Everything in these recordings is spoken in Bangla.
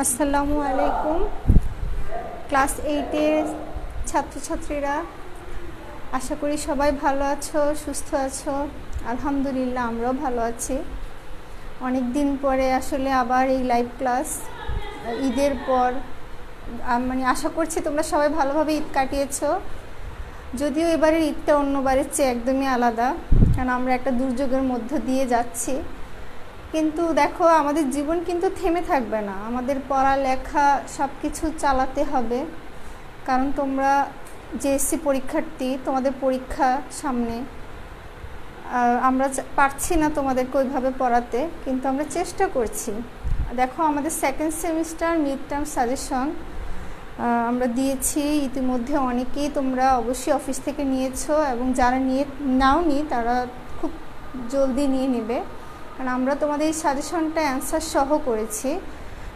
আসসালামু আলাইকুম। ক্লাস 8-এর ছাত্রছাত্রীরা, আশা করি সবাই ভালো আছো, সুস্থ আছো। আলহামদুলিল্লাহ, আমরাও ভালো আছি। অনেক দিন পরে আসলে আবার এই লাইভ ক্লাস, ঈদের পর। আশা করছি তোমরা সবাই ভালোভাবে ঈদ কাটিয়েছো। যদিও এবারের ঈদটা অন্যবারের চেয়ে একদমই আলাদা, কারণ আমরা একটা দুর্যোগের মধ্য দিয়ে যাচ্ছি। কিন্তু দেখো, আমাদের জীবন কিন্তু থেমে থাকবে না। আমাদের পড়ালেখা সব কিছু চালাতে হবে, কারণ তোমরা জেএসসি পরীক্ষার্থী, তোমাদের পরীক্ষা সামনে। আমরা পারছি না তোমাদেরকে ওইভাবে পড়াতে, কিন্তু আমরা চেষ্টা করছি। দেখো, আমাদের second semester mid term suggestion আমরা দিয়েছি ইতিমধ্যে। অনেকেই তোমরা অবশ্যই অফিস থেকে নিয়েছো, এবং যারা নাওনি তারা খুব জলদি নিয়ে নেবে, কারণ আমরা তোমাদের এই সাজেশনটা অ্যান্সার সহ করেছি।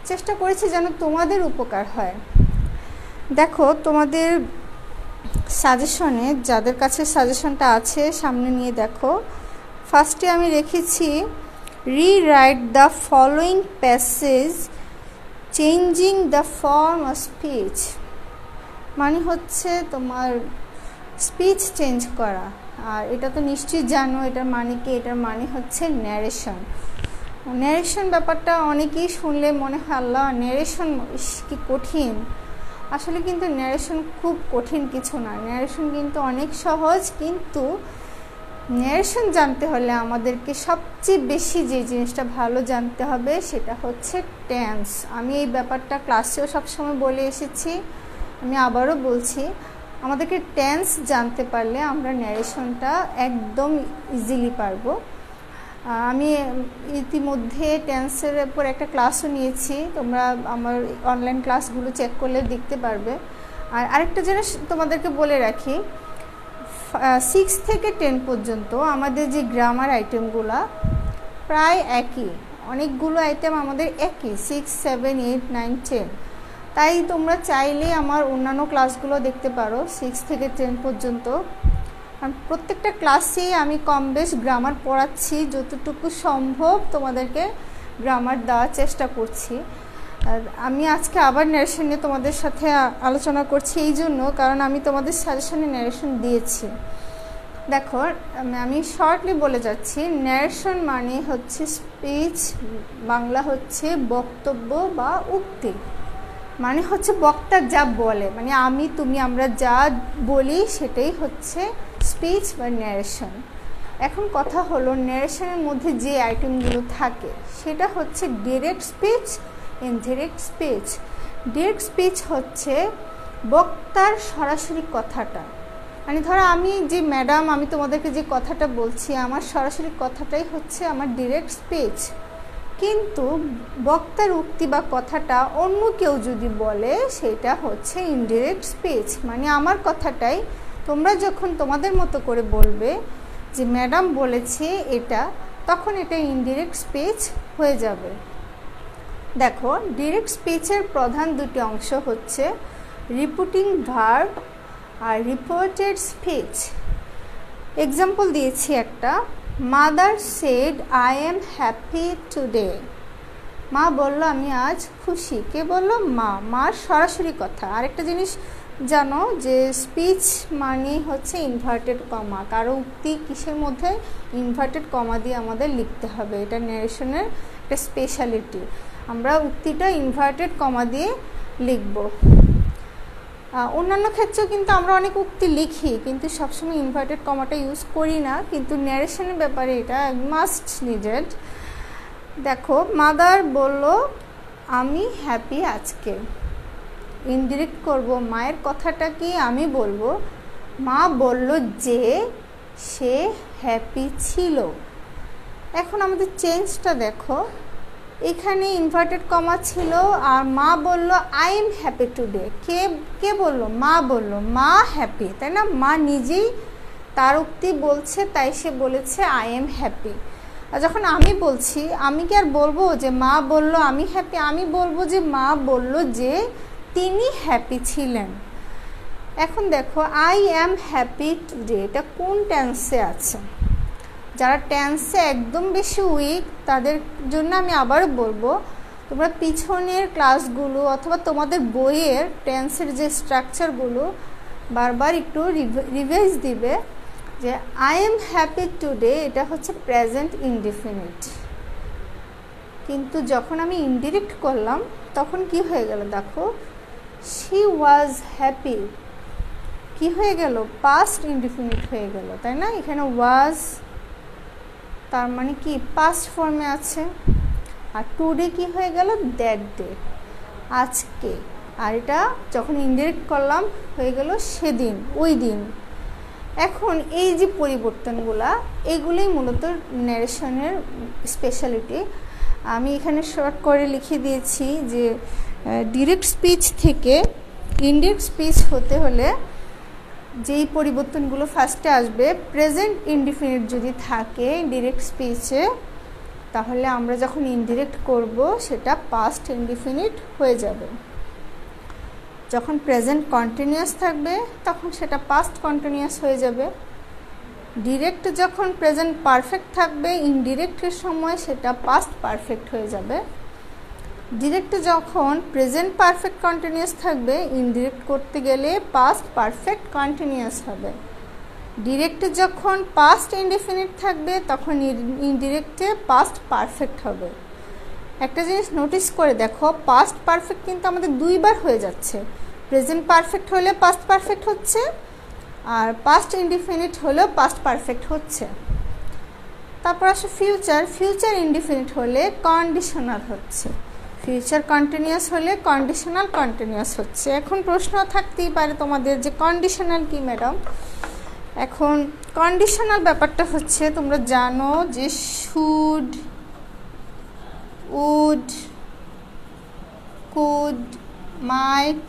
চেষ্টা করেছি যেন তোমাদের উপকার হয়। দেখো, তোমাদের সাজেশনে যাদের কাছে সাজেশনটা আছে সামনে নিয়ে দেখো। ফার্স্টে আমি রেখেছি rewrite the following passage changing the form of speech. মানে হচ্ছে তোমার স্পিচ চেঞ্জ করা। আর এটা তো নিশ্চয়ই জানো এটার মানে কি। এটার মানে হচ্ছে ন্যারেশন। ন্যারেশন ব্যাপারটা অনেকেই শুনলে মনে হয়, আল্লাহ, ন্যারেশন কি কঠিন। আসলে কিন্তু ন্যারেশন খুব কঠিন কিছু না। ন্যারেশন কিন্তু অনেক সহজ। কিন্তু ন্যারেশন জানতে হলে আমাদেরকে সবচেয়ে বেশি যে জিনিসটা ভালো জানতে হবে সেটা হচ্ছে টেন্স। আমি এই ব্যাপারটা ক্লাসেও সবসময় বলে এসেছি, আমি আবারও বলছি। আমাদেরকে টেন্স জানতে পারলে আমরা ন্যারেশনটা একদম ইজিলি পারবো। আমি ইতিমধ্যে টেন্সের উপর একটা ক্লাসও নিয়েছি, তোমরা আমার অনলাইন ক্লাসগুলো চেক করলে দেখতে পারবে। আর আরেকটা জিনিস তোমাদেরকে বলে রাখি, 6 থেকে 10 পর্যন্ত আমাদের যে গ্রামার আইটেমগুলো প্রায় একই। অনেকগুলো আইটেম আমাদের একই, 6, 7, 8, 9, 10। তাই তোমরা চাইলে আমার অন্যান্য ক্লাসগুলো দেখতে পারো 6 থেকে 10 পর্যন্ত। কারণ প্রত্যেকটা ক্লাসেই আমি কম বেশ গ্রামার পড়াচ্ছি, যতটুকু সম্ভব তোমাদেরকে গ্রামার দেওয়ার চেষ্টা করছি। আর আমি আজকে আবার ন্যারেশন নিয়ে তোমাদের সাথে আলোচনা করছি এই জন্য, কারণ আমি তোমাদের সাজেশনে ন্যারেশন দিয়েছি। দেখো, আমি শর্টলি বলে যাচ্ছি। ন্যারেশন মানে হচ্ছে স্পিচ, বাংলা হচ্ছে বক্তব্য বা উক্তি। মানে হচ্ছে বক্তা যা বলে, মানে আমি, তুমি, আমরা যা বলি সেটাই হচ্ছে স্পিচ বা ন্যারেশন। এখন কথা হলো, ন্যারেশনের মধ্যে যে আইটেমগুলো থাকে সেটা হচ্ছে direct speech, indirect speech. Direct speech হচ্ছে বক্তার সরাসরি কথাটা। মানে ধরো আমি যে ম্যাডাম, আমি তোমাদেরকে যে কথাটা বলছি, আমার সরাসরি কথাটাই হচ্ছে আমার ডিরেক্ট স্পিচ। কিন্তু বক্তার উক্তি বা কথাটা অন্য কেউ যদি বলে সেটা হচ্ছে ইনডিরেক্ট স্পিচ। মানে আমার কথাটাই তোমরা যখন তোমাদের মতো করে বলবে যে ম্যাডাম বলেছে এটা, তখন এটা ইনডিরেক্ট স্পিচ হয়ে যাবে। দেখো, ডিরেক্ট স্পিচের প্রধান দুটি অংশ হচ্ছে রিপিটিং ভার্ব আর রিপোর্টেড স্পিচ। এক্সাম্পল দিয়েছি একটা, mother said I am happy today. মা বলল আমি আজ খুশি। কে বললো? মা। মার সরাসরি কথা। আরেকটা জিনিস জানো যে স্পিচ মানে হচ্ছে ইনভার্টেড কমা। কারো উক্তি কিসের মধ্যে ইনভার্টেড কমা দিয়ে আমাদের লিখতে হবে, এটা ন্যারেশনের একটা স্পেশালিটি। আমরা উক্তিটা ইনভার্টেড কমা দিয়ে লিখব। অন্যান্য ক্ষেত্রেও কিন্তু আমরা অনেক উক্তি লিখি, কিন্তু সবসময় ইনভার্টেড কমাটা ইউজ করি না। কিন্তু ন্যারেশনের ব্যাপারে এটা মাস্ট নিডেড। দেখো, মাদার বলল আমি হ্যাপি আজকে। ইনডিরেক্ট করব, মায়ের কথাটা কি আমি বলবো, মা বলল যে সে হ্যাপি ছিল। এখন আমাদের চেঞ্জটা দেখো, এখানে ইনভার্টেড কমা ছিল আর মা বলল আই এম হ্যাপি টুডে। কে বলল? মা বলল। মা হ্যাপি, তাই না? মা নিজেই তার উক্তি বলছে, তাই সে বলেছে আই এম হ্যাপি। আর যখন আমি বলছি, আমি কি আর বলবো যে মা বলল আমি হ্যাপি? আমি বলবো যে মা বলল যে তিনি হ্যাপি ছিলেন। এখন দেখো, আই অ্যাম হ্যাপি টুডে, এটা কোন টেন্সে আছে? যারা টেন্সে একদম বেশি উইক তাদের জন্য আমি আবারও বলবো, তোমরা পিছনের ক্লাসগুলো অথবা তোমাদের বইয়ের টেন্সের যে স্ট্রাকচারগুলো বারবার একটু রিভাইজ দিবে। যে আই এম হ্যাপি টুডে এটা হচ্ছে প্রেজেন্ট ইনডিফিনিট, কিন্তু যখন আমি ইনডিরেক্ট করলাম তখন কি হয়ে গেল দেখো, শি ওয়াজ হ্যাপি কি হয়ে গেল, পাস্ট ইনডিফিনিট হয়ে গেল, তাই না? এখানে ওয়াজ তার মানে কি পাস্ট ফর্মে আছে, আর টুডে কি হয়ে গেল, দ্যাট ডে আজকে, আর এটা যখন ইনডিরেক্ট করলাম হয়ে গেল সেদিন ওই দিন। এখন এই যে পরিবর্তনগুলা এগুলোই মূলত ন্যারেশনের স্পেশালিটি। আমি এখানে শর্ট করে লিখে দিয়েছি যে ডিরেক্ট স্পিচ থেকে ইনডিরেক্ট স্পিচ হতে হলে যেই পরিবর্তনগুলো ফার্স্টে আসবে, প্রেজেন্ট ইনডিফিনিট যদি থাকে ডিরেক্ট স্পিচে তাহলে আমরা যখন ইনডিরেক্ট করব সেটা পাস্ট ইনডিফিনিট হয়ে যাবে। যখন প্রেজেন্ট কন্টিনিউয়াস থাকবে তখন সেটা পাস্ট কন্টিনিউয়াস হয়ে যাবে। ডিরেক্ট যখন প্রেজেন্ট পারফেক্ট থাকবে ইনডিরেক্টের সময় সেটা পাস্ট পারফেক্ট হয়ে যাবে। ডিরেক্ট যখন প্রেজেন্ট পারফেক্ট কন্টিনিউয়াস থাকবে ইনডিরেক্ট করতে গেলে পাস্ট পারফেক্ট কন্টিনিউয়াস হবে। ডিরেক্টে যখন পাস্ট ইনডিফিনিট থাকবে তখন ইনডিরেক্টে পাস্ট পারফেক্ট হবে। একটা জিনিস নোটিস করে দেখো, পাস্ট পারফেক্ট কিন্তু আমাদের দুইবার হয়ে যাচ্ছে। প্রেজেন্ট পারফেক্ট হলে পাস্ট পারফেক্ট হচ্ছে, আর পাস্ট ইনডিফিনিট হলেও পাস্ট পারফেক্ট হচ্ছে। তারপর আসে ফিউচার। ফিউচার ইনডিফিনিট হলে কন্ডিশনাল হচ্ছে, ফিউচার কন্টিনিউয়াস হলে কন্ডিশনাল কন্টিনিউয়াস হচ্ছে। এখন প্রশ্ন থাকতেই পারে তোমাদের যে কন্ডিশনাল কি ম্যাডাম? এখন কন্ডিশনাল ব্যাপারটা হচ্ছে তোমরা জানো যে শুড, উড, কুড, মাইট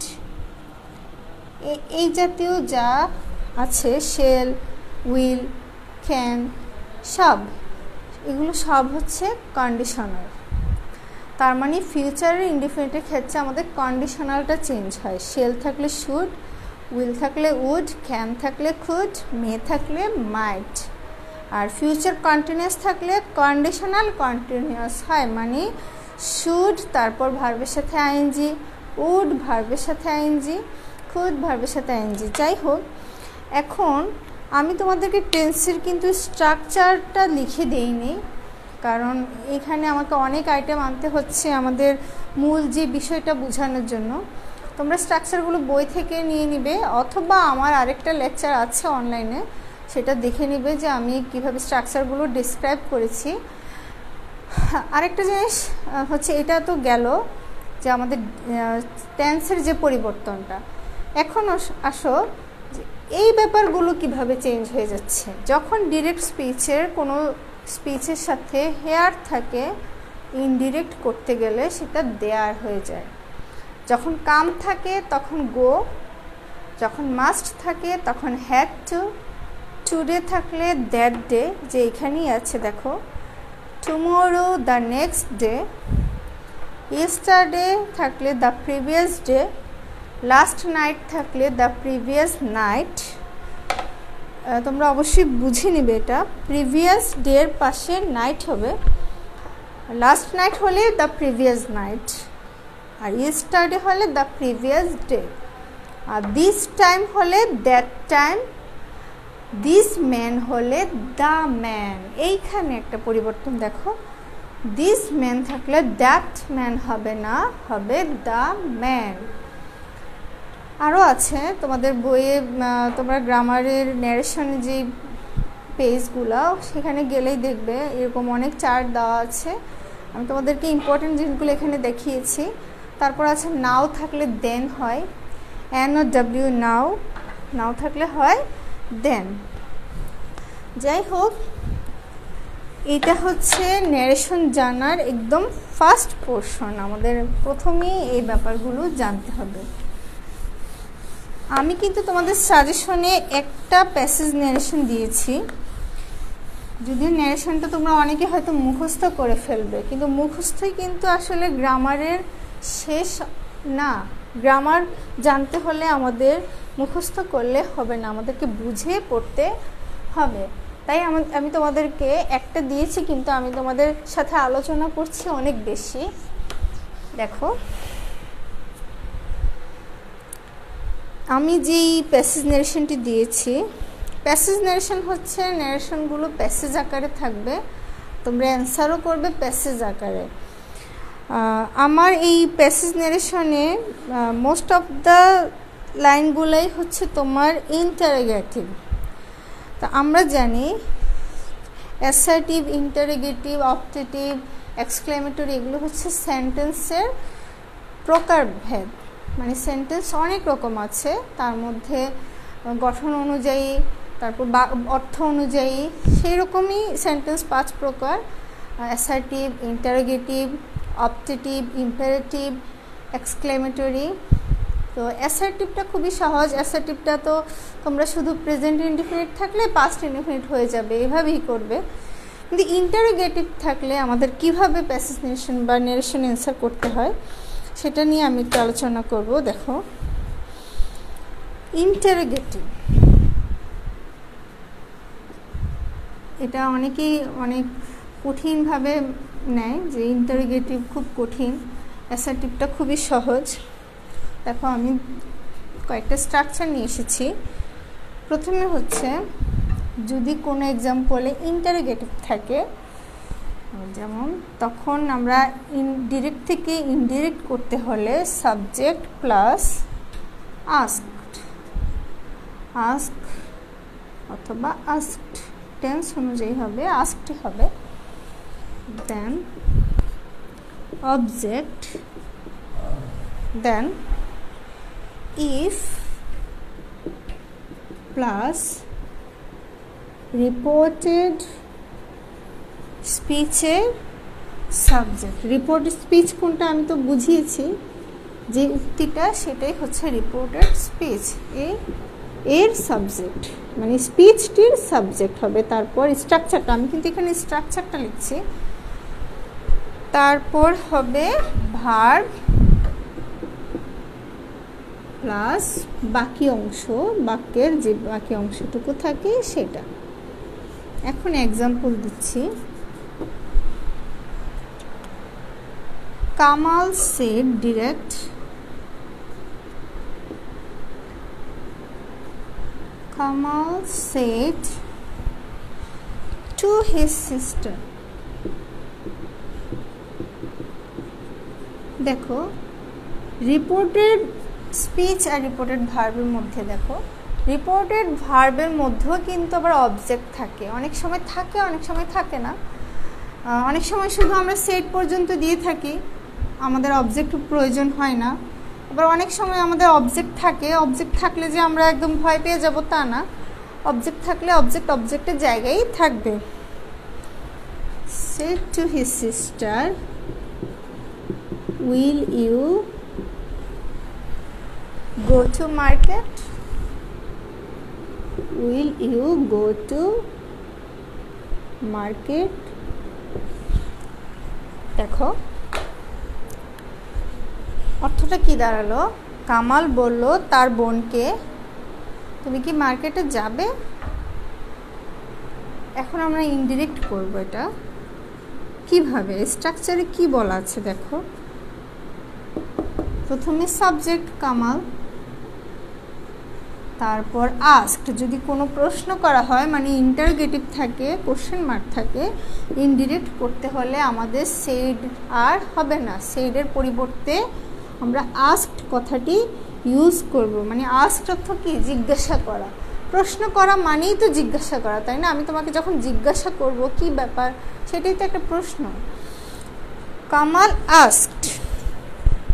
এই জাতীয় যা আছে, শেল, উইল, ক্যান, সব এগুলো সব হচ্ছে কন্ডিশনাল। তার মানে ফিউচারের ইনডিফিনিটের ক্ষেত্রে আমাদের কন্ডিশনালটা চেঞ্জ হয়। শেল থাকলে শুড, উইল থাকলে উড, ক্যান থাকলে কুড, মে থাকলে মাইট। আর ফিউচার কন্টিনিউয়াস থাকলে কন্ডিশনাল কন্টিনিউয়াস হয়, মানে শুড তারপর ভার্বের সাথে আইএনজি, উড ভার্বের সাথে আইএনজি, কুড ভার্বের সাথে আইএনজি। যাই হোক, এখন আমি তোমাদেরকে টেন্সের কিন্তু স্ট্রাকচারটা লিখে দেইনি, কারণ এখানে আমাকে অনেক আইটেম আনতে হচ্ছে আমাদের মূল যে বিষয়টা বোঝানোর জন্য। তোমরা স্ট্রাকচারগুলো বই থেকে নিয়ে নিবে, অথবা আমার আরেকটা লেকচার আছে অনলাইনে, সেটা দেখে নিবে যে আমি কিভাবে স্ট্রাকচারগুলো ডিসক্রাইব করেছি। আরেকটা জিনিস হচ্ছে, এটা তো গেল যে আমাদের টেন্সের যে পরিবর্তনটা। এখন আসো এই ব্যাপারগুলো কিভাবে চেঞ্জ হয়ে যাচ্ছে। যখন ডিরেক্ট স্পিচের কোনো স্পিচের সাথে হেয়ার থাকে ইনডিরেক্ট করতে গেলে সেটা দেয়ার হয়ে যায়। যখন কাম থাকে তখন গো, যখন মাস্ট থাকে তখন হ্যাড টু, টুডে থাকলে দ্যাট ডে, যে এখানেই আছে দেখো, tomorrow the next day, yesterday থাকলে the previous day, last night থাকলে দ্য প্রিভিয়াস নাইট। তোমরা অবশ্যই বুঝে নিবে এটা, প্রিভিয়াস ডের পাশে নাইট হবে, লাস্ট নাইট হলে দ্য প্রিভিয়াস নাইট, আর ইয়েস্টারডে হলে দ্য প্রিভিয়াস ডে, আর দিস টাইম হলে দ্যাট টাইম, দিস ম্যান হলে দ্য ম্যান। এইখানে একটা পরিবর্তন দেখো, দিস ম্যান থাকলে দ্যাট ম্যান হবে না, হবে দ্য ম্যান। আরও আছে তোমাদের বইয়ে, তোমরা গ্রামারের ন্যারেশনের যে পেজগুলো সেখানে গেলেই দেখবে এরকম অনেক চার্ট দেওয়া আছে। আমি তোমাদেরকে ইম্পর্টেন্ট জিনিসগুলো এখানে দেখিয়েছি। তারপর আছে নাও থাকলে দেন হয়, এন ও ডাব্লিউ নাও, নাও থাকলে হয় দেন। যাই হোক, এটা হচ্ছে ন্যারেশন জানার একদম ফার্স্ট পোর্শন। আমাদের প্রথমেই এই ব্যাপারগুলো জানতে হবে। আমি কিন্তু তোমাদের সাজেশনে একটা প্যাসেজ ন্যারেশন দিয়েছি, যদিও ন্যারেশনটা তোমরা অনেকে হয়তো মুখস্থ করে ফেলবে, কিন্তু মুখস্থই কিন্তু আসলে গ্রামারের শেষ না। গ্রামার জানতে হলে আমাদের মুখস্থ করলে হবে না, আমাদেরকে বুঝে পড়তে হবে। তাই আমি তোমাদেরকে একটা দিয়েছি, কিন্তু আমি তোমাদের সাথে আলোচনা করছি অনেক বেশি। দেখো আমি যেই প্যাসেজ নারেশনটি দিয়েছি, প্যাসেজ নারেশন হচ্ছে নারেশনগুলো প্যাসেজ আকারে থাকবে, তোমরা অ্যান্সারও করবে প্যাসেজ আকারে। আমার এই প্যাসেজ নারেশনে মোস্ট অফ দ্য লাইনগুলাই হচ্ছে তোমার ইন্টারোগেটিভ। তা আমরা জানি অ্যাসার্টিভ, ইন্টারোগেটিভ, অপটেটিভ, এক্সক্লেমেটরি এগুলো হচ্ছে সেন্টেন্সের প্রকারভেদ, মানে সেন্টেন্স অনেক রকম আছে, তার মধ্যে গঠন অনুযায়ী, তারপর অর্থ অনুযায়ী, সেই রকমই সেন্টেন্স 5 প্রকার: assertive, interrogative, optative, imperative, exclamatory. তো অ্যাসার্টিভটা খুবই সহজ। অ্যাসার্টিভটা তো তোমরা শুধু প্রেজেন্ট ইনডিফিনিট থাকলে পাস্ট ইনডিফিনিট হয়ে যাবে, এভাবেই করবে। কিন্তু ইন্টারোগেটিভ থাকলে আমাদের কিভাবে প্যাসেজ নারেশন বা নারেশন অ্যান্সার করতে হয় সেটা নিয়ে আমি একটু আলোচনা করব। দেখো ইন্টারোগেটিভ, এটা অনেকেই অনেক কঠিনভাবে নেয় যে ইন্টারোগেটিভ খুব কঠিন, অ্যাসার্টিভটা খুবই সহজ। দেখো আমি কয়েকটা স্ট্রাকচার নিয়ে এসেছি। প্রথমে হচ্ছে যদি কোনো এক্সাম্পলে ইন্টারোগেটিভ থাকে, যেমন তখন আমরা ডিরেক্ট থেকে ইনডিরেক্ট করতে হলে সাবজেক্ট প্লাস আস্কড, আস্ক অথবা আস্কড টেন্স অনুযায়ী হবে, আস্কড হবে। Then object, then if plus reported স্পিচের সাবজেক্ট। রিপোর্টেড স্পিচ কোনটা আমি তো বুঝিয়েছি, যে উক্তিটা সেটাই হচ্ছে রিপোর্টেড স্পিচ, এর সাবজেক্ট, মানে স্পিচটির সাবজেক্ট হবে। তারপর স্ট্রাকচারটা, আমি কিন্তু এখানে স্ট্রাকচারটা লিখছি। তারপর হবে ভার্ব প্লাস বাকি অংশ, বাক্যের যে বাকি অংশটুকু থাকে সেটা। এখন এক্সাম্পল দিচ্ছি। Kamal said direct, Kamal said to his sister। দেখো রিপোর্টেড স্পিচ আর রিপোর্টেড ভার্বের মধ্যে, দেখো রিপোর্টেড ভার্বের মধ্যেও কিন্তু আবার অবজেক্ট থাকে, অনেক সময় থাকে অনেক সময় থাকে না। অনেক সময় শুধু আমরা সেট পর্যন্ত দিয়ে থাকি, আমাদের অবজেক্ট প্রয়োজন হয় না। আবার অনেক সময় আমাদের অবজেক্ট থাকে, অবজেক্ট থাকলে যে আমরা একদম ভয় পেয়ে যাব তা না, অবজেক্ট থাকলে অবজেক্ট অবজেক্টের জায়গায় থাকবে। said to his sister, will you go to market? Will you go to market? দেখো অর্থটা কি দাঁড়ালো? কামাল বলল তার বোনকে, তুমি কি মার্কেটে যাবে? এখন আমরা ইনডিরেক্ট করব এটা কিভাবে, স্ট্রাকচারে কি বলা আছে দেখো। প্রথমে সাবজেক্ট কামাল, তারপর আস্কড, যদি কোনো প্রশ্ন করা হয় মানে ইন্টারোগেটিভ থাকে, কোশ্চেন মার্ক থাকে, ইনডিরেক্ট করতে হলে আমাদের সেড আর হবে না, সেডের পরিবর্তে আমরা আস্কড কথাটি ইউজ করব। মানে আস্কড অর্থ কি? জিজ্ঞাসা করা। প্রশ্ন করা মানেই তো জিজ্ঞাসা করা, তাই না? আমি তোমাকে যখন জিজ্ঞাসা করব কি ব্যাপার, সেটাই তো একটা প্রশ্ন। কামাল আস্কড,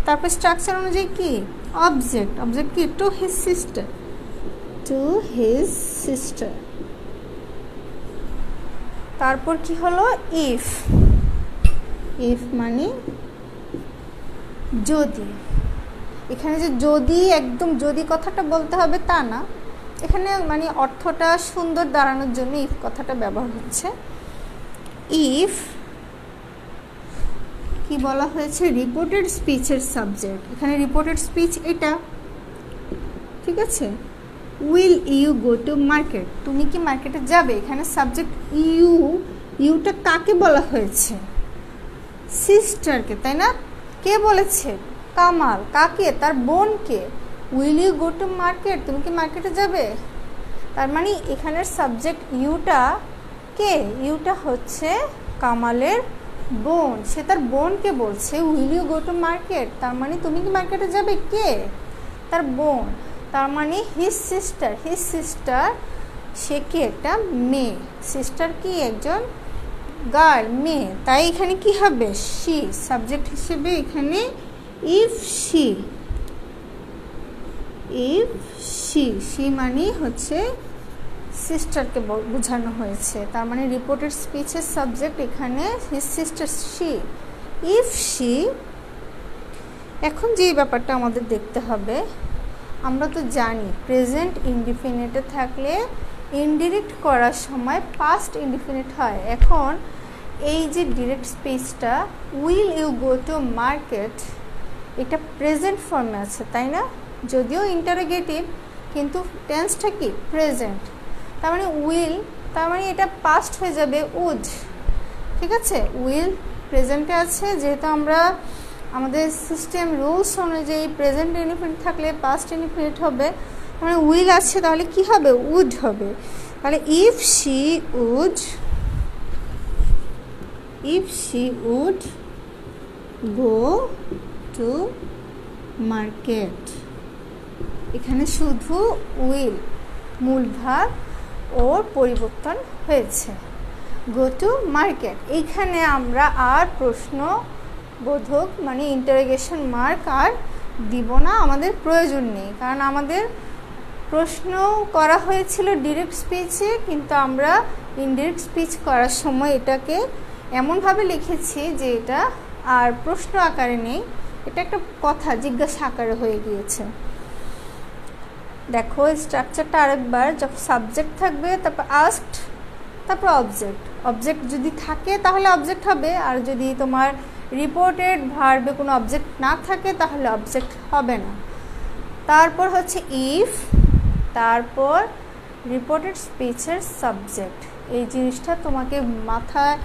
তারপর স্ট্রাকচার অনুযায়ী কি? অবজেক্ট, অবজেক্ট কি? To his sister, to his sister. তারপর কি হলো? ইফ, ইফ মানে যদি। এখানে যে যদি একদম যদি কথাটা বলতে হবে তা না, এখানে মানে অর্থটা সুন্দর দাঁড়ানোর জন্য ইফ কথাটা ব্যবহার হচ্ছে। ইফ কি বলা হয়েছে? রিপোর্টেড স্পিচের সাবজেক্ট, এখানে রিপোর্টেড স্পিচ এটা, ঠিক আছে। Will you go to market, তুমি কি মার্কেটে যাবে? এখানে সাবজেক্ট ইউ, ইউটা কাকে বলা হয়েছে? সিস্টারকে, তাই না? কে বলেছে? কামাল। কাকে? তার বোনকে। Will you go to market? তুমি কি মার্কেটে যাবে? তার মানে এখানের সাবজেক্ট ইউটা কে? ইউটা হচ্ছে কামালের বোন। সে তার বোনকে বলছে will you go to market, তার মানে তুমি কি মার্কেটে যাবে? কে? তার বোন। তার মানে হিজ সিস্টার। হিজ সিস্টার, সে কি? একটা মেয়ে। সিস্টার কি? একজন গার্ল, মেয়ে। তাই এখানে কি হবে? শি। সাবজেক্ট হিসেবে এখানে if she. If she, she মানে হচ্ছে সিস্টারকে বোঝানো হয়েছে। তার মানে রিপোর্টেড স্পিচের সাবজেক্ট এখানে his sister she. If she. এখন যে ব্যাপারটা আমাদের দেখতে হবে, আমরা তো জানি প্রেজেন্ট ইনডিফিনিটে থাকলে ইনডিরেক্ট করার সময় পাস্ট ইনডিফিনিট হয়। এখন এই যে ডিরেক্ট স্পিচটা will you go to market, এটা প্রেজেন্ট ফর্মে আছে, তাই না? যদিও ইন্টারোগেটিভ, কিন্তু টেন্সটা কি? প্রেজেন্ট। তার মানে উইল, তার মানে এটা পাস্ট হয়ে যাবে উড। ঠিক আছে, উইল প্রেজেন্টে আছে, যেহেতু আমরা আমাদের সিস্টেম রুলস অনুযায়ী প্রেজেন্ট ইনডিফিনিট থাকলে পাস্ট ইনডিফিনিট হবে। মানে উইল আছে, তাহলে কি হবে? উড হবে। তাহলে if she would, if she would go to market. এখানে শুধু উইল মূলভাব ওর পরিবর্তন হয়েছে, গো টু মার্কেট। এইখানে আমরা আর প্রশ্ন বোধক মানে ইন্টারোগেশন মার্ক আর দিব না, আমাদের প্রয়োজন নেই। কারণ আমাদের প্রশ্ন করা হয়েছিল ডিরেক্ট স্পিচে, কিন্তু আমরা ইনডিরেক্ট স্পিচ করার সময় এটাকে এমনভাবে লিখেছি যে এটা আর প্রশ্ন আকারে নেই, এটা একটা কথা জিজ্ঞাসা আকারে হয়ে গিয়েছে। দেখো স্ট্রাকচারটা আরেকবার, যখন সাবজেক্ট থাকবে তারপর আস্কড, তারপর অবজেক্ট। অবজেক্ট যদি থাকে তাহলে অবজেক্ট হবে, আর যদি তোমার রিপোর্টেড ভার্বে কোনো অবজেক্ট না থাকে তাহলে অবজেক্ট হবে না। তারপর হচ্ছে ইফ, তারপর রিপোর্টেড স্পিচের সাবজেক্ট। এই জিনিসটা তোমাকে মাথায়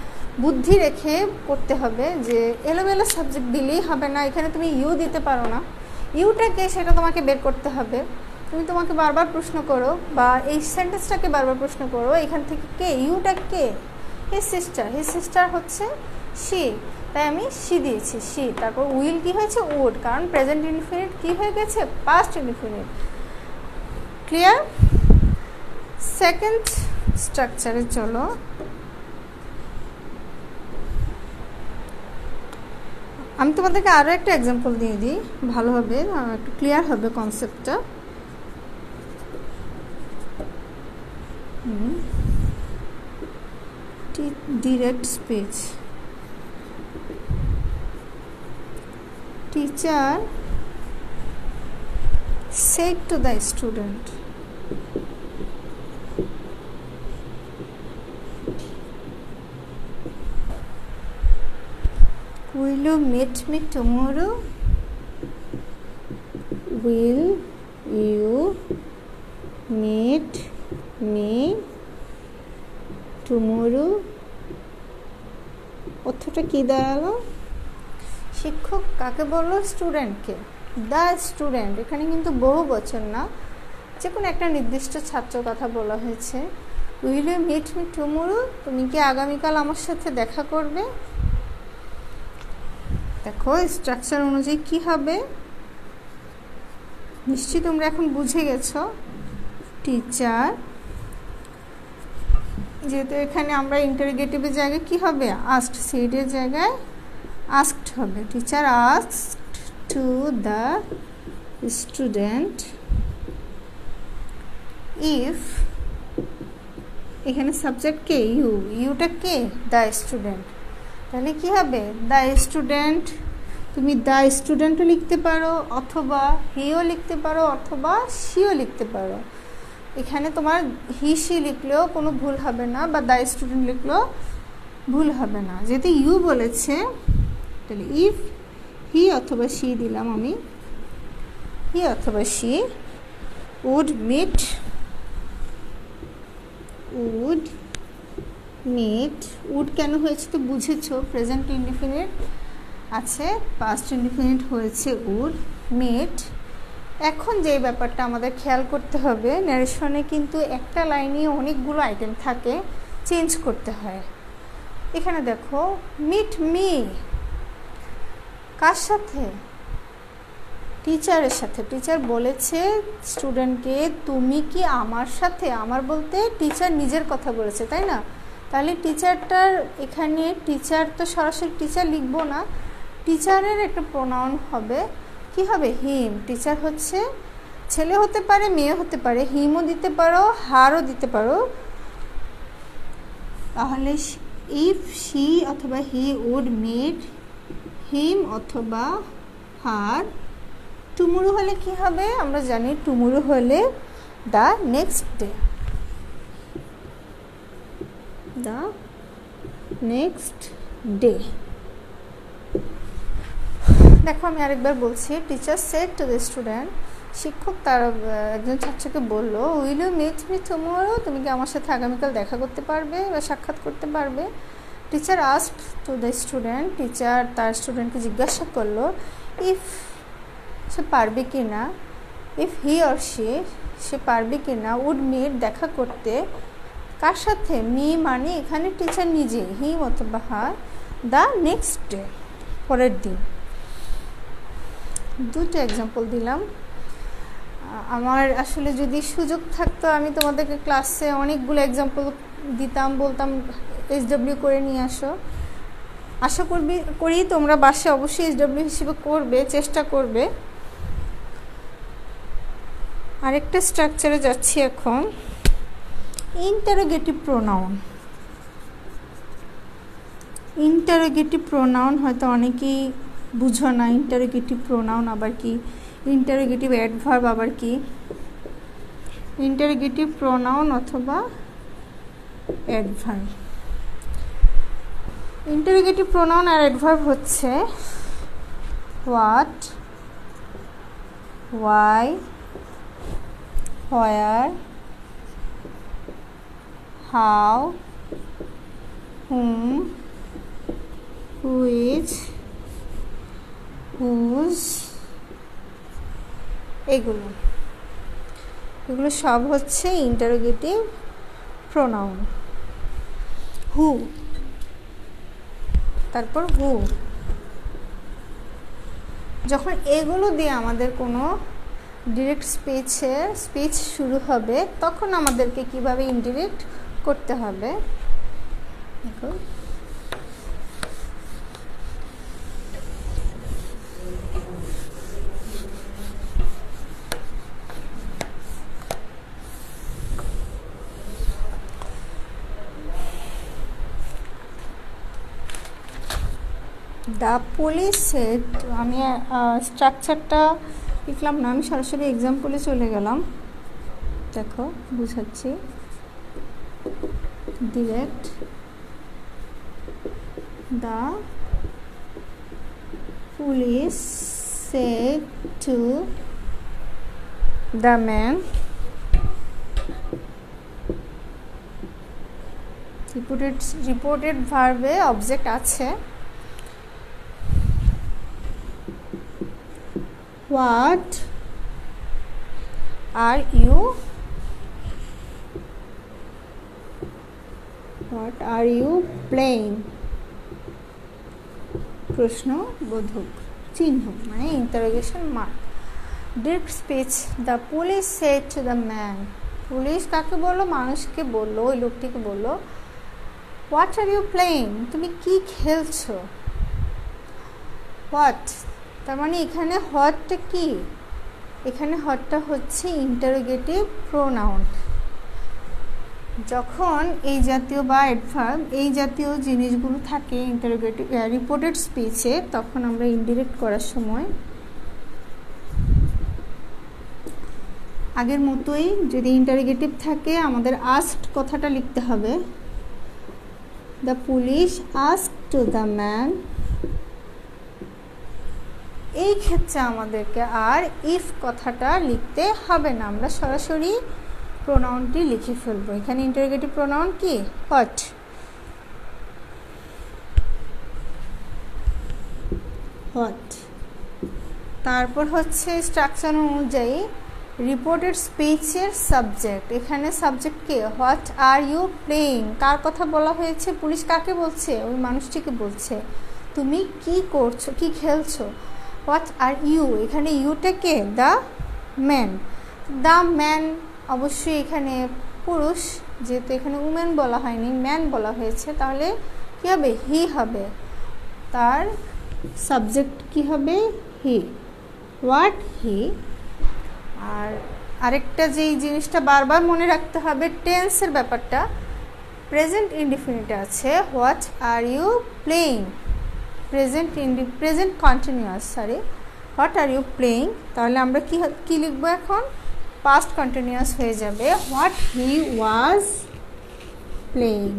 বুদ্ধি রেখে করতে হবে, যে এলোমেলো সাবজেক্ট দিলেই হবে না। এখানে তুমি ইউ দিতে পারো না, ইউটাকে সেটা তোমাকে বের করতে হবে। তুমি তোমাকে বারবার প্রশ্ন করো, বা এই সেন্টেন্সটাকে বারবার প্রশ্ন করো, এখান থেকে কে? ইউটা কে? His sister. হিজ সিস্টার হচ্ছে শি, তাই আমি শি দিয়েছি, শি। তারপর উইল কি হয়েছে? উড, কারণ প্রেজেন্ট ইনডিফিনিট কি হয়ে গেছে? Past indefinite. ক্লিয়ার? সেকেন্ড স্ট্রাকচারে চলো। আমি তোমাদেরকে আরও একটা এক্সাম্পল দিয়ে দিই, ভালো হবে, একটু ক্লিয়ার হবে কনসেপ্টটা। Direct speech. Teacher said to the student, will you meet me tomorrow? Will you meet me tomorrow? অর্থটা কি দাঁড়ালো? শিক্ষক কাকে বললো? স্টুডেন্টকে। দ্য স্টুডেন্ট, এখানে কিন্তু বহু বচন না, যে কোনো একটা নির্দিষ্ট ছাত্র কথা বলা হয়েছে। Will you meet me tomorrow? তুমি কি আগামীকাল আমার সাথে দেখা করবে? দেখো স্ট্রাকচার অনুযায়ী কি হবে, নিশ্চয়ই তোমরা এখন বুঝে গেছো। টিচার, যেহেতু এখানে আমরা ইন্টারোগেটিভের জায়গায় কি হবে? আস্কড, সেডের জায়গায় আস্কড হবে। Teacher asked to the student if, এখানে সাবজেক্ট কে? ইউ। ইউটা কে? The student. তাহলে কি হবে? The student. তুমি দ্য স্টুডেন্টও লিখতে পারো, অথবা হিও লিখতে পারো, অথবা শিও লিখতে পারো। এখানে তোমার হি শি লিখলেও কোনো ভুল হবে না, বা দ্য স্টুডেন্ট লিখলেও ভুল হবে না। যেহেতু ইউ বলেছে, তাহলে ইফ হি অথবা শি দিলাম আমি, হি অথবা she would meet, would meet. Would কেন হয়েছে তো বুঝেছো, প্রেজেন্ট ইনডিফিনিট। আছে, পাস্ট ইনডিফিনিট হয়েছে উড, মেড। এখন যে ব্যাপারটা আমাদের খেয়াল করতে হবে, ন্যারেশনে কিন্তু একটা লাইনে অনেকগুলো আইটেম থাকে, চেঞ্জ করতে হয়। এখানে দেখো, মিট মি, কার সাথে? টিচারের সাথে। টিচার বলেছে স্টুডেন্টকে তুমি কি আমার সাথে, আমার বলতে টিচার নিজের কথা বলেছে, তাই না? তাহলে টিচারটার এখানে টিচার তো সরাসরি টিচার লিখবো না, টিচারের একটা প্রোনাউন হবে, কি হবে? হিম। টিচার হচ্ছে ছেলে হতে পারে, মেয়ে হতে পারে, হিমও দিতে পারো, হারও দিতে পারো। তাহলে ইফ শি অথবা হি উড মেড হিম অথবা হার। টুমরো হলে কি হবে? আমরা জানি টুমরো হলে the next day, the next day. দেখো আমি আরেকবার বলছি, teacher said to the student, শিক্ষক তার একজন ছাত্রকে বললো, will you meet me tomorrow, তুমি কি আমার সাথে আগামীকাল দেখা করতে পারবে বা সাক্ষাৎ করতে পারবে? Teacher asked two the student, teacher তার স্টুডেন্টকে জিজ্ঞাসা করলো ইফ, সে পারবে কি না, ইফ হি অর শি, সে পারবে কি না, উড মিট, দেখা করতে, কার সাথে? মি মানে এখানে টিচার নিজে, হিম অথবা হার, দ্য নেক্সট ডে, পরের দিন। দুটো এক্সাম্পল দিলাম। আমার আসলে যদি সুযোগ থাকতো আমি তোমাদেরকে ক্লাসে অনেকগুলো এক্সাম্পল দিতাম, বলতাম SW করে নিয়ে আসো। আশা করি তোমরা বাসে অবশ্যই SW হিসেবে করবে, চেষ্টা করবে। আরেকটা স্ট্রাকচারে যাচ্ছি এখন, ইন্টারোগেটিভ প্রোনাউন। ইন্টারোগেটিভ প্রোনাউন হয়তো অনেকেই বুঝো না, ইন্টারোগেটিভ প্রোনাউন আবার কি, ইন্টারোগেটিভ অ্যাডভার্ব আবার কি। ইন্টারোগেটিভ প্রোনাউন অথবা অ্যাডভার্ব। ইন্টারোগেটিভ প্রোনাউন আর অ্যাডভার্ব হচ্ছে what, why, where, how, whom, which, whose, এগুলো সব হচ্ছে ইন্টারোগেটিভ প্রোনাউন। হু, তারপর হু। যখন এগুলো দিয়ে আমাদের কোনো ডিরেক্ট স্পিচ শুরু হবে, তখন আমাদেরকে কিভাবে ইনডিরেক্ট করতে হবে দেখো। দ্য পুলিশ সেড, আমি স্ট্রাকচারটা লিখলাম না, আমি সরাসরি এক্সাম্পলে চলে গেলাম। দেখো বুঝাচ্ছি, direct. The police said to the man, reported ভার্বে অবজেক্ট আছে। What are you playing? প্রশ্নবোধক চিহ্ন মানে interrogation mark. Direct speech, the police said to the man, police কাকে বললো? মানুষকে বললো, ওই লোকটিকে বললো, হোয়াট আর ইউ প্লেইং, তুমি কি খেলছো? হোয়াট, তার মানে এখানে হোয়াটটা কি? এখানে হোয়াটটা হচ্ছে ইন্টারোগেটিভ প্রোনাউন। যখন এই জাতীয় বা অ্যাডভার্ব এই জাতীয় জিনিসগুলো থাকে ইন্টারোগেটিভ রিপোর্টেড স্পিচে, তখন আমরা ইনডিরেক্ট করার সময় আগের মতোই যদি ইন্টারোগেটিভ থাকে আমাদের আস্কড কথাটা লিখতে হবে। The police asked two the man, এই ক্ষেত্রে আমাদেরকে আর ইফ কথাটা লিখতে হবে না, আমরা সরাসরি প্রোনাউনটি লিখে ফেলবো। এখানে ইন্টারোগেটিভ প্রোনাউন কি? হোয়াট। তারপর হচ্ছে স্ট্রাকচার অনুযায়ী রিপোর্টেড স্পিচের সাবজেক্ট, এখানে সাবজেক্ট কে? হোয়াট আর ইউ প্লেইং, কার কথা বলা হয়েছে? পুলিশ কাকে বলছে? ওই মানুষটিকে বলছে তুমি কি করছো, কি খেলছো। হোয়াট আর ইউ, এখানে ইউটা কে? The man. দ্য ম্যান অবশ্যই এখানে পুরুষ, যেহেতু এখানে উমেন বলা হয়নি, ম্যান বলা হয়েছে, তাহলে কি হবে? হি হবে। তার সাবজেক্ট কি হবে? হি। হোয়াট হি। আর আরেকটা যেই জিনিসটা বারবার মনে রাখতে হবে, টেন্সের ব্যাপারটা, প্রেজেন্ট ইনডিফিনিট আছে what are you playing, present continuous, sorry, what are you playing, তাহলে আমরা কি লিখবো এখন? পাস্ট কন্টিনিউয়াস হয়ে যাবে, what he was playing,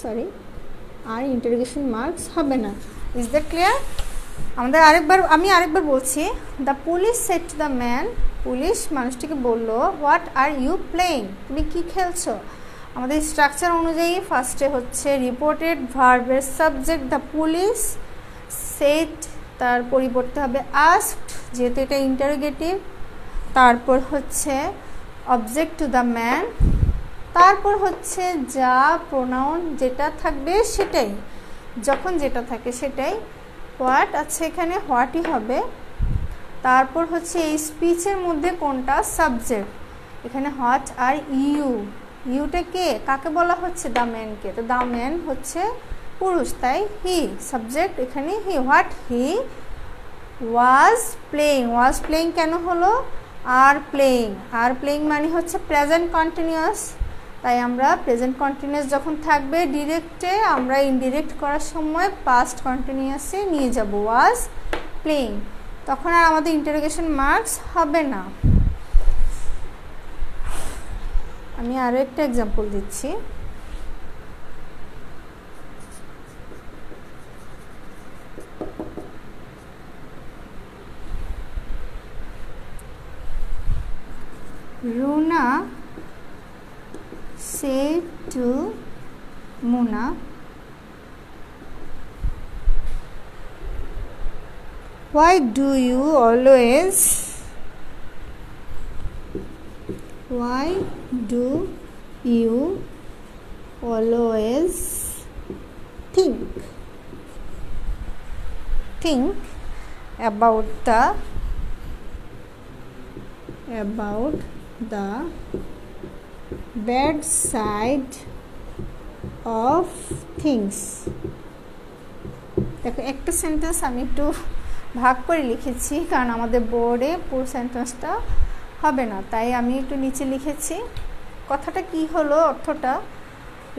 sorry, আর ইন্টারোগেশন মার্কস হবে না। Is that clear? আমি আরেকবার বলছি, the police said to the man, police মানুষটিকে বলল, হোয়াট আর ইউ প্লেইং, তুমি কি খেলছো। আমাদের স্ট্রাকচার অনুযায়ী ফার্স্টে হচ্ছে রিপোর্টেড ভার্বের সাবজেক্ট দ্য পুলিশ, সেড তার পরিবর্তে হবে আস্কড, যেহেতু এটা ইন্টারোগেটিভ, তারপর হচ্ছে অবজেক্ট টু দ্য ম্যান, তারপর হচ্ছে যা প্রোনাউন যেটা থাকবে সেটাই, যখন যেটা থাকে সেটাই, হোয়াট আছে এখানে, হোয়াটই হবে। তারপর হচ্ছে এই স্পিচের মধ্যে কোনটা সাবজেক্ট, এখানে হোয়াট আর ইউ, ইউটা কে? কাকে বলা হচ্ছে? দ্য ম্যানকে, তো দ্য ম্যান হচ্ছে পুরুষ, তাই হি, সাবজেক্ট এখানে he. What he was playing, was playing কেন হলো? আর প্লেইং মানে হচ্ছে প্রেজেন্ট কন্টিনিউয়াস, তাই আমরা প্রেজেন্ট কন্টিনিউয়াস যখন থাকবে ডিরেক্টে, আমরা ইনডিরেক্ট করার সময় পাস্ট কন্টিনিউয়াসে নিয়ে যাব, ওয়াজ প্লেইং, তখন আর আমাদের ইন্টারোগেশন মার্কস হবে না। আমি আরও একটা এক্সাম্পল দিচ্ছি, Runa said to Muna, why do you always think about the bad side of things। দেখো একটা সেন্টেন্স আমি একটু ভাগ করে লিখেছি, কারণ আমাদের বোর্ডে পুরো সেন্টেন্সটা হবে না, তাই আমি একটু নিচে লিখেছি। কথাটা কি হলো, অর্থটা,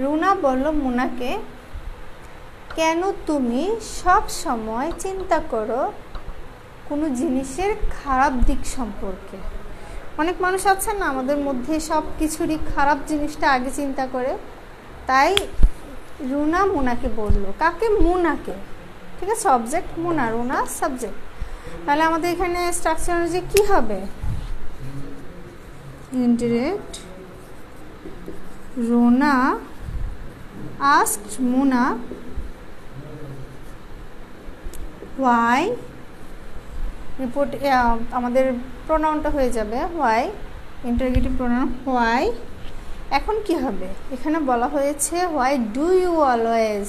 রুনা বলল মুনাকে, কেন তুমি সব সময় চিন্তা করো কোনো জিনিসের খারাপ দিক সম্পর্কে। অনেক মানুষ আছে না আমাদের মধ্যে, সব কিছুরই খারাপ জিনিসটা আগে চিন্তা করে, তাই রুনা মুনাকে বলল, কাকে? মুনাকে, ঠিক আছে, অবজেক্ট মুনা, রুনা সাবজেক্ট। তাহলে আমাদের এখানে স্ট্রাকচার অনুযায়ী কী হবে? Indirect, Runa asked Muna why, report আমাদের প্রোনাউনটা হয়ে যাবে হোয়াই, ইন্টারোগেটিভ প্রোনাউন হোয়াই। এখন কি হবে? এখানে বলা হয়েছে হোয়াই ডু ইউ অলওয়েজ,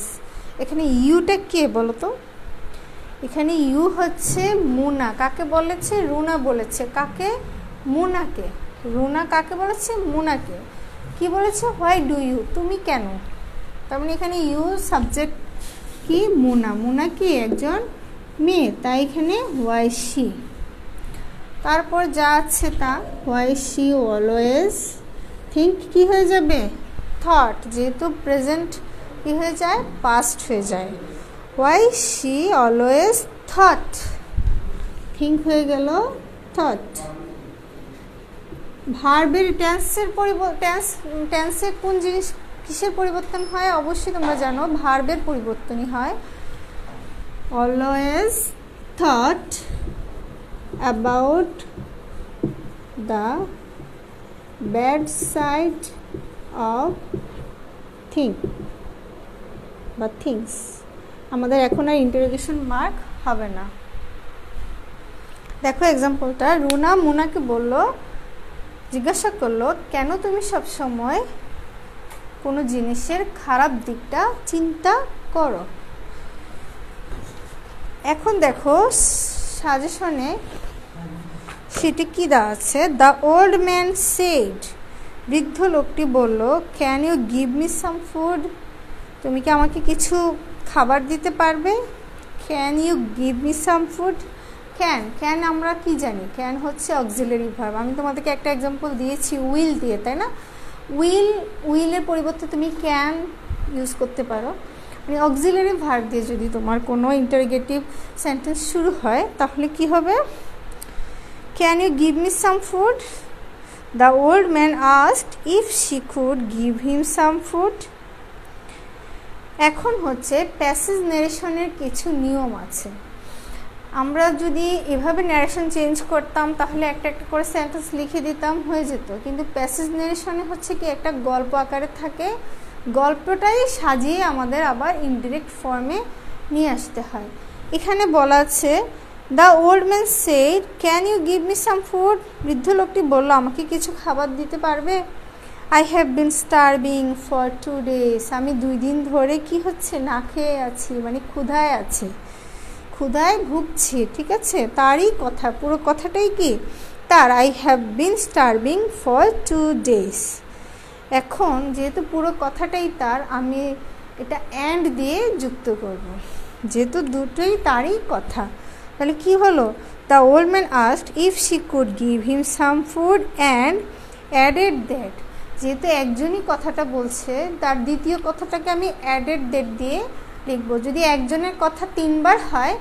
এখানে ইউটা কে বলো তো? এখানে ইউ হচ্ছে মুনা, কাকে বলেছে? রুনা বলেছে, কাকে? মুনাকে। রুনা কাকে বলেছে? মুনাকে। কি বলেছে? হোয়াই ডু ইউ, তুমি কেন। তার মানে এখানে ইউ সাবজেক্ট কি? মুনা। মুনা কি? একজন মেয়ে, তাই এখানে হোয়াই শি। তারপর যা আছে তা, হোয়াই শি অলওয়েজ থিঙ্ক কি হয়ে যাবে? থট, যেহেতু প্রেজেন্ট কি হয়ে যায়? পাস্ট হয়ে যায়। Why she always thought, think হয়ে গেল থট। ভার্বের টেন্সের টেন্সে কোন জিনিস কিসের পরিবর্তন হয়? অবশ্যই তোমরা জানো ভার্বের পরিবর্তনই হয়। Always thought about the bad side of things। আমাদের এখন আর ইন্টারোগেশন মার্ক হবে না। দেখো এক্সাম্পলটা, রুনা মুনাকে জিজ্ঞাসা করলো কেন তুমি সব সময় কোনো জিনিসের খারাপ দিকটা চিন্তা করো। এখন দেখো সাজেশনে সেটি কি দেওয়া আছে, দ্য ওল্ড ম্যান সেড, বৃদ্ধ লোকটি বলল, can you give me some food, তুমি কি আমাকে কিছু খাবার দিতে পারবে। Can you give me some food, can আমরা কি জানি, ক্যান হচ্ছে অক্সিলারি ভার্ব। আমি তোমাদেরকে একটা এক্সাম্পল দিয়েছি উইল দিয়ে, তাই না। উইলের পরিবর্তে তুমি ক্যান ইউজ করতে পারো। মানে অক্সিলারি ভার্ব দিয়ে যদি তোমার কোনো ইন্টারোগেটিভ সেন্টেন্স শুরু হয় তাহলে কি হবে, can you give me some food, the old man asked if she could give him some food. এখন হচ্ছে প্যাসেজ ন্যারেশনের কিছু নিয়ম আছে। আমরা যদি এভাবে ন্যারেশন চেঞ্জ করতাম তাহলে একটা একটা করে সেন্টেন্স লিখে দিতাম, হয়ে যেত। কিন্তু প্যাসেজ ন্যারেশনে হচ্ছে কি একটা গল্প আকারে থাকে, গল্পটাই সাজিয়ে আমাদের আবার ইনডিরেক্ট ফর্মে নিয়ে আসতে হয়। এখানে বলা আছে the old man said can you give me some food, বৃদ্ধ লোকটি বলল আমাকে কিছু খাবার দিতে পারবে। I have been starving for 2 days, আমি 2 দিন ধরে কি হচ্ছে না খেয়ে আছি, মানে ক্ষুধায় আছি, ক্ষুধায় ভুগছি। ঠিক আছে, তারই কথা, পুরো কথাটাই কি তার, I have been starving for 2 days। এখন যেহেতু পুরো কথাটাই তার, আমি এটা অ্যান্ড দিয়ে যুক্ত করব, যেহেতু দুটোই তারই কথা। তাহলে কি হলো, the old man asked if she could give him some food and added that, যেহেতু একজনই কথাটা বলছে তার দ্বিতীয় কথাটাকে আমি অ্যাডেড দ্যাট দিয়ে লিখবো। যদি একজনের কথা 3 বার হয়,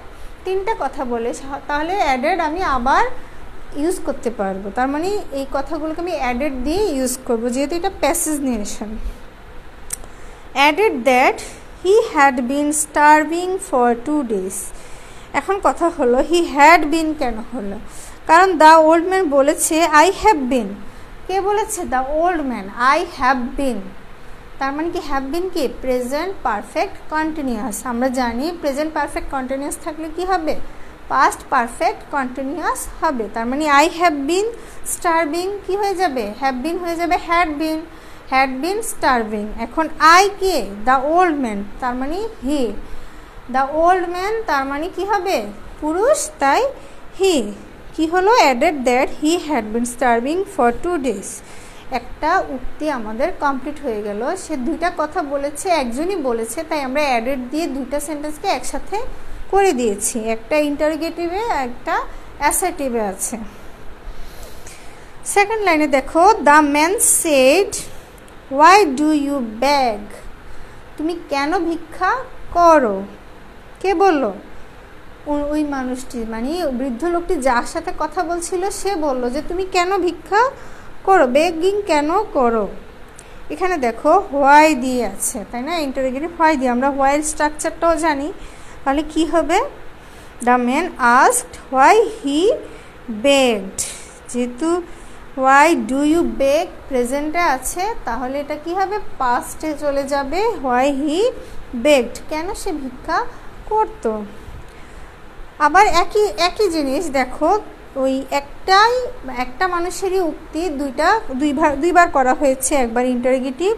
3টা কথা বলে, তাহলে অ্যাডেড আমি আবার ইউজ করতে পারবো। তার মানে এই কথাগুলোকে আমি অ্যাডেড দিয়ে ইউজ করব, যেহেতু এটা passage narration. Added that he had been starving for 2 days। এখন কথা হলো হি হ্যাড বিন কেন হলো, কারণ দ্য ওল্ড ম্যান বলেছে আই হ্যাভ বিন। কে বলেছে, the old man, I have বিন। তার মানে কি হ্যাভ বিন কি প্রেজেন্ট পারফেক্ট কন্টিনিউয়াস। আমরা জানি প্রেজেন্ট পারফেক্ট কন্টিনিউয়াস থাকলে কি হবে, পাস্ট পারফেক্ট কন্টিনিউয়াস হবে। তার মানে আই হ্যাভ বিন স্টারভিং কি হয়ে যাবে, হ্যাভ বিন হয়ে যাবে হ্যাড বিন স্টারভিং। এখন আই কে, দ্য ওল্ড ম্যান, তার মানে হি, দ্য ওল্ড ম্যান তার মানে কি হবে পুরুষ, তাই হি। কি হলো, added that he had been starving for 2 days। একটা উক্তি আমাদের কমপ্লিট হয়ে গেল। সে 2টা কথা বলেছে, একজনই বলেছে, তাই আমরা অ্যাডেড দিয়ে 2টা সেন্টেন্সকে একসাথে করে দিয়েছি। একটা ইন্টারোগেটিভে, একটা অ্যাসার্টিভে আছে। সেকেন্ড লাইনে দেখো, the man said why do you bag, তুমি কেন ভিক্ষা করো। কে বলল, ওই মানুষটি, মানে বৃদ্ধ লোকটি যার সাথে কথা বলছিল সে বলল যে তুমি কেন ভিক্ষা করো, বেগিং কেন করো। এখানে দেখো হোয়াই দিয়ে আছে, তাই না, ইন্টারোগেটিভ হোয়াই দিয়ে। আমরা হোয়াইয়ের স্ট্রাকচারটাও জানি, তাহলে কি হবে, the man asked why he begged. যেহেতু হোয়াই ডু ইউ বেগ প্রেজেন্টে আছে, তাহলে এটা কি হবে, পাস্টে চলে যাবে, হোয়াই হি বেগড, কেন সে ভিক্ষা করতো। আবার একই জিনিস দেখো, ওই একটা মানুষেরই উক্তি দুইবার করা হয়েছে, একবার ইন্টারোগেটিভ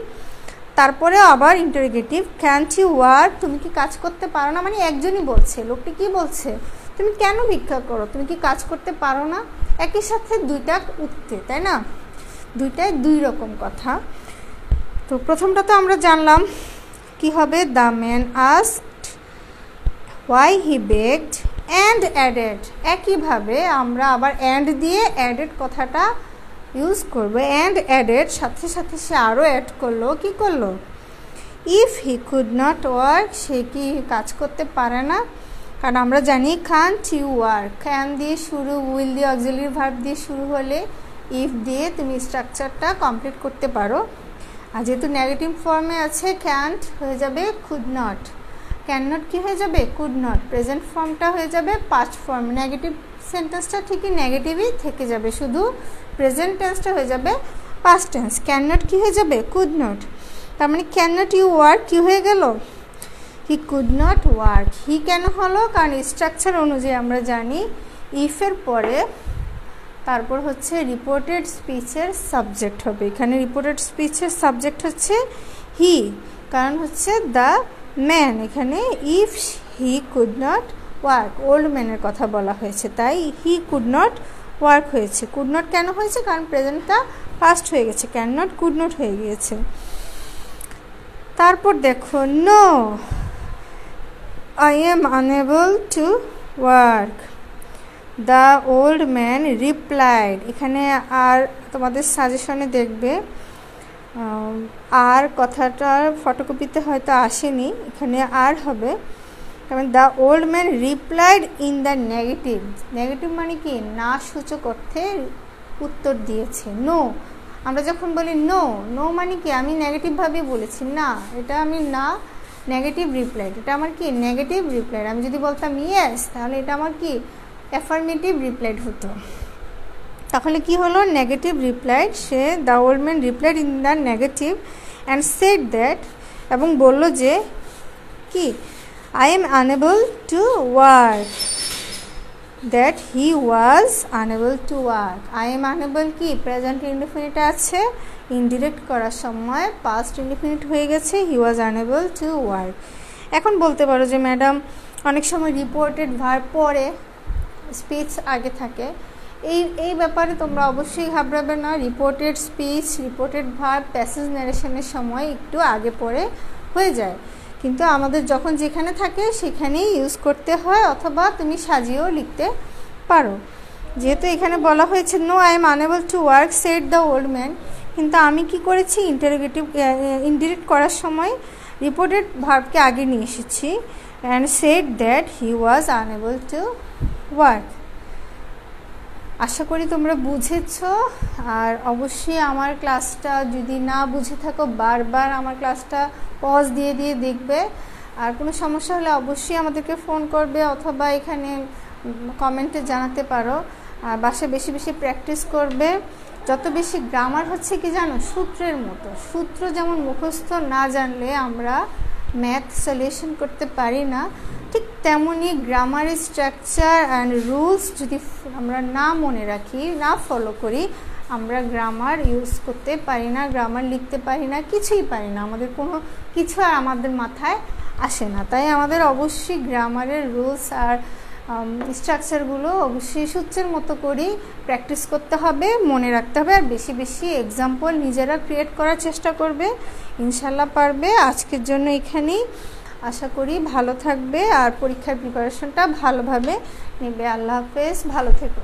তারপরে আবার ইন্টারোগেটিভ। ক্যান্ট ইউ ওয়ার্ক, তুমি কি কাজ করতে পারো না, মানে একজনই বলছে, লোকটি কি বলছে, তুমি কেন ভিক্ষা করো, তুমি কি কাজ করতে পারো না। একই সাথে 2টা উক্তি, তাই না, 2টাই 2 রকম কথা। তো প্রথমটা তো আমরা জানলাম কি হবে, the man asked why he begged and added. একইভাবে আমরা আবার অ্যান্ড দিয়ে অ্যাডেড কথাটা ইউজ করবো। অ্যান্ড অ্যাডেড সাথে সাথে সে আরও অ্যাড করলো, কি করলো, if he could not work, সে কি কাজ করতে পারে না। কারণ আমরা জানি কান্ট ইউ ওয়ার্ক, ক্যান দিয়ে শুরু, উইল দিয়ে অক্সিলারি ভার্ব দিয়ে শুরু হলে ইফ দিয়ে তুমি স্ট্রাকচারটা কমপ্লিট করতে পারো। আর যেহেতু নেগেটিভ ফর্মে আছে, ক্যান্ট হয়ে যাবে কুড নট, ক্যান নট কি হয়ে যাবে কুড নট, প্রেজেন্ট ফর্মটা হয়ে যাবে পাস্ট ফর্ম। নেগেটিভ সেন্টেন্সটা ঠিকই নেগেটিভই থেকে যাবে, শুধু প্রেজেন্ট টেন্সটা হয়ে যাবে পাস্ট টেন্স। ক্যান নট কি হয়ে যাবে কুড নট। তার মানে ক্যান নট ইউ ওয়ার্ক কি হয়ে গেল, হি কুড নট ওয়ার্ক। হি কেন হলো? কারণ স্ট্রাকচার অনুযায়ী আমরা জানি ইফের পরে তারপর হচ্ছে রিপোর্টেড স্পিচের সাবজেক্ট হবে। এখানে রিপোর্টেড স্পিচের সাবজেক্ট হচ্ছে হি, কারণ হচ্ছে দ্য ম্যান। এখানে if he could not work, old ম্যানের কথা বলা হয়েছে, তাই হি কুড নট ওয়ার্ক হয়েছে। কুড নট কেন হয়েছে? কারণ প্রেজেন্টটা পাস্ট হয়ে গেছে, ক্যান নট কুড নট হয়ে গিয়েছে। তারপর দেখো no, I am unable to work. The old man replied. এখানে আর তোমাদের সাজেশনে দেখবে আর কথাটার ফটোকপিতে হয়তো আসেনি, এখানে আর হবে। কারণ the old man replied in the negative. Negative মানে কি? না সূচক অর্থে উত্তর দিয়েছে। নো, আমরা যখন বলি নো, নো মানে কি? আমি নেগেটিভভাবে বলেছি না, এটা আমি না নেগেটিভ রিপ্লাইড, এটা আমার কি? Negative replied. আমি যদি বলতাম ইয়েস, তাহলে এটা আমার কি? অ্যাফার্মেটিভ রিপ্লাইড হতো। তাহলে কি হলো? Negative replied. Say the old man replied in the negative and said that, এবং বলল যে কি? I am unable to work. That he was unable to work. I am unable কি? প্রেজেন্ট ইনডিফিনিট আছে, ইনডিরেক্ট করার সময় পাস্ট ইনডিফিনিট হয়ে গেছে, he was unable to work। এখন বলতে পারো যে ম্যাডাম অনেক সময় রিপোর্টেড ভার্ব পরে স্পিচ আগে থাকে, এই ব্যাপারে তোমরা অবশ্যই ঘাবড়াবে না। Reported speech, reported verb passage ন্যারেশনের সময় একটু আগে পরে হয়ে যায়, কিন্তু আমাদের যখন যেখানে থাকে সেখানেই ইউজ করতে হয়, অথবা তুমি সাজিয়েও লিখতে পারো। যেহেতু এখানে বলা হয়েছে no I am unable to work said the old man, কিন্তু আমি কি করেছি? ইন্টারোগেটিভ ইনডিরেক্ট করার সময় রিপোর্টেড ভার্বকে আগে নিয়ে এসেছি, and said that he was unable to work. আশা করি তোমরা বুঝেছ। আর অবশ্যই আমার ক্লাসটা যদি না বুঝে থাকো, বারবার আমার ক্লাসটা পজ দিয়ে দিয়ে দেখবে। আর কোনো সমস্যা হলে অবশ্যই আমাদেরকে ফোন করবে, অথবা এখানে কমেন্টে জানাতে পারো। আর বাসায় বেশি বেশি প্র্যাকটিস করবে। যত বেশি গ্রামার হচ্ছে কি জানো? সূত্রের মতো। সূত্র যেমন মুখস্থ না জানলে আমরা ম্যাথ সলিউশন করতে পারি না, ঠিক তেমনি গ্রামারের স্ট্রাকচার অ্যান্ড রুলস যদি আমরা না মনে রাখি, না ফলো করি, আমরা গ্রামার ইউজ করতে পারি না, গ্রামার লিখতে পারি না, কিছুই পারি না। আমাদের কোনো কিছু আর আমাদের মাথায় আসে না। তাই আমাদের অবশ্যই গ্রামারের রুলস আর স্ট্রাকচারগুলো অবশ্যই সূত্রের মতো করেই প্র্যাকটিস করতে হবে, মনে রাখতে হবে। আর বেশি বেশি এক্সাম্পল নিজেরা ক্রিয়েট করার চেষ্টা করবে, ইনশাল্লাহ পারবে। আজকের জন্য এখানেই। আশা করি ভালো থাকবে আর পরীক্ষার প্রিপারেশনটা ভালোভাবে নেবে। আল্লাহ হাফেজ, ভালো থেকো।